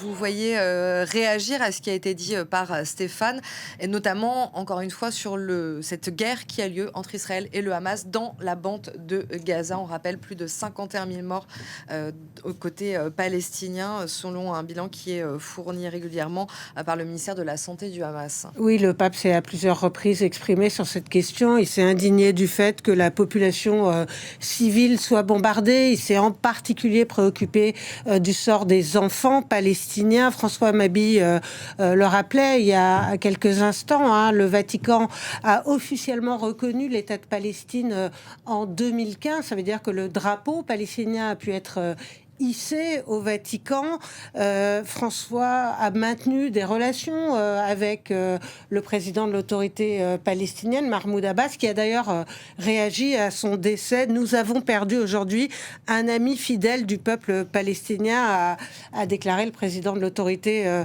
vous voyez réagir à ce qui a été dit par Stéphane, et notamment, encore une fois, sur cette guerre qui a lieu entre Israël et le Hamas dans la bande de Gaza. On rappelle plus de 51 000 morts au côté palestinien, selon un bilan qui est fourni régulièrement par le ministère de la Santé du Hamas. Oui, le pape s'est à plusieurs reprises exprimé sur cette question. Il s'est indigné du fait que la population civile soit bombardée. Il s'est en particulier préoccupé du sort des enfants palestiniens. François Mabille le rappelait il y a quelques instants. Le Vatican a officiellement reconnu l'État de Palestine en 2015. Ça veut dire que le drapeau palestinien a pu être hissé au Vatican. François a maintenu des relations avec le président de l'autorité palestinienne, Mahmoud Abbas, qui a d'ailleurs réagi à son décès. Nous avons perdu aujourd'hui un ami fidèle du peuple palestinien, a déclaré le président de l'autorité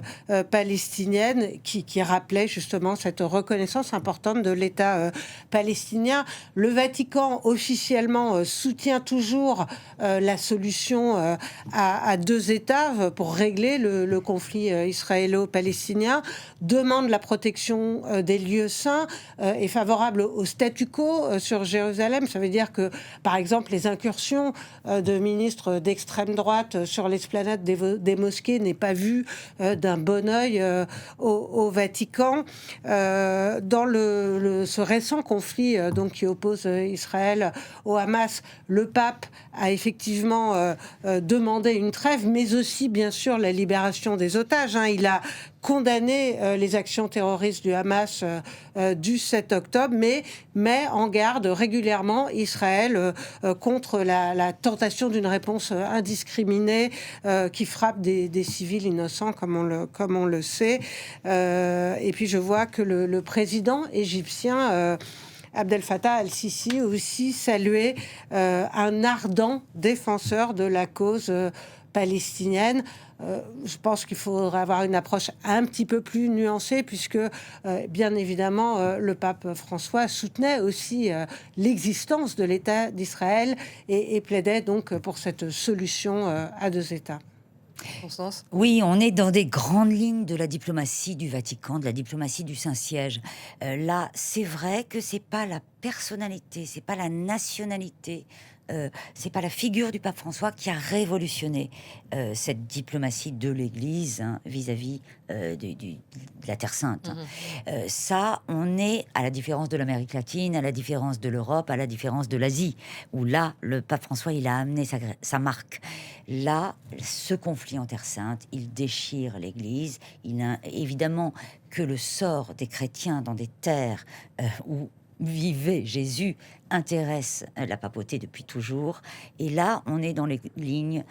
palestinienne, qui rappelait justement cette reconnaissance importante de l'État palestinien. Le Vatican officiellement soutient toujours la solution à deux États pour régler le conflit israélo-palestinien, demande la protection des lieux saints, est favorable au statu quo sur Jérusalem. Ça veut dire que, par exemple, les incursions de ministres d'extrême droite sur l'esplanade des mosquées n'est pas vue d'un bon œil au Vatican. Dans ce récent conflit donc, qui oppose Israël au Hamas, le pape a effectivement demandé une trêve, mais aussi, bien sûr, la libération des otages. Il a condamné les actions terroristes du Hamas du 7 octobre, mais met en garde régulièrement Israël contre la tentation d'une réponse indiscriminée qui frappe des civils innocents, comme on le sait. Et puis je vois que le président égyptien Abdel Fattah al-Sisi aussi saluait un ardent défenseur de la cause palestinienne. Je pense qu'il faudra avoir une approche un petit peu plus nuancée, puisque bien évidemment le pape François soutenait aussi l'existence de l'État d'Israël et plaidait donc pour cette solution à deux États. Constance ? Oui, on est dans des grandes lignes de la diplomatie du Vatican, de la diplomatie du Saint-Siège. Là, c'est vrai que c'est pas la personnalité, c'est pas la nationalité, c'est pas la figure du pape François qui a révolutionné cette diplomatie de l'Église vis-à-vis de la Terre Sainte. Ça, on est, à la différence de l'Amérique latine, à la différence de l'Europe, à la différence de l'Asie, où là, le pape François, il a amené sa marque. Là, ce conflit en Terre Sainte, il déchire l'Église. Il a évidemment que le sort des chrétiens dans des terres où vivait Jésus intéresse la papauté depuis toujours. Et là, on est dans les lignes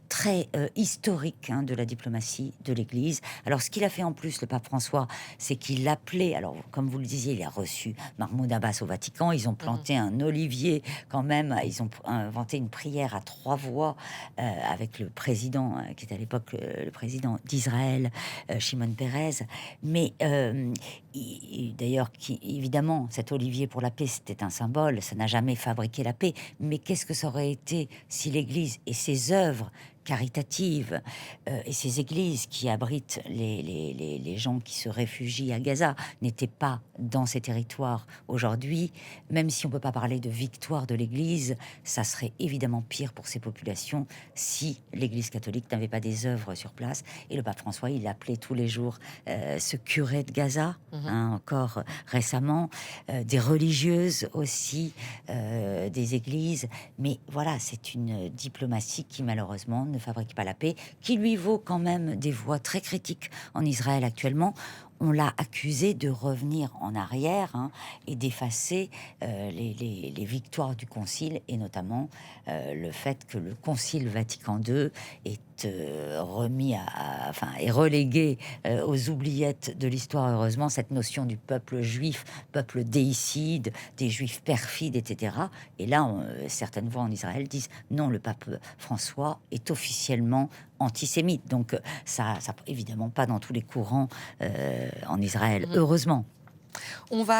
très historiques de la diplomatie de l'Église. Alors, ce qu'il a fait en plus, le pape François, c'est qu'il appelait, alors comme vous le disiez, il a reçu Mahmoud Abbas au Vatican, ils ont planté un olivier quand même, ils ont inventé une prière à trois voix avec le président, qui était à l'époque le président d'Israël, Shimon Peres. Mais d'ailleurs, évidemment, cet olivier pour la paix, c'était un symbole, ça n'a jamais fabriqué la paix. Mais qu'est-ce que ça aurait été si l'Église et ses œuvres caritatives et ces églises qui abritent les gens qui se réfugient à Gaza n'étaient pas dans ces territoires aujourd'hui? Même si on ne peut pas parler de victoire de l'Église, ça serait évidemment pire pour ces populations si l'Église catholique n'avait pas des œuvres sur place. Et le pape François, il appelait tous les jours ce curé de Gaza, encore récemment, des religieuses aussi, des églises. Mais voilà, c'est une diplomatie qui malheureusement ne fabrique pas la paix, qui lui vaut quand même des voix très critiques en Israël actuellement. On l'a accusé de revenir en arrière et d'effacer les victoires du Concile, et notamment le fait que le Concile Vatican II est remis est relégué aux oubliettes de l'histoire. Heureusement, cette notion du peuple juif, peuple déicide, des juifs perfides, etc. Et là, certaines voix en Israël disent non, le pape François est officiellement antisémite. Donc ça évidemment pas dans tous les courants en Israël, heureusement. On va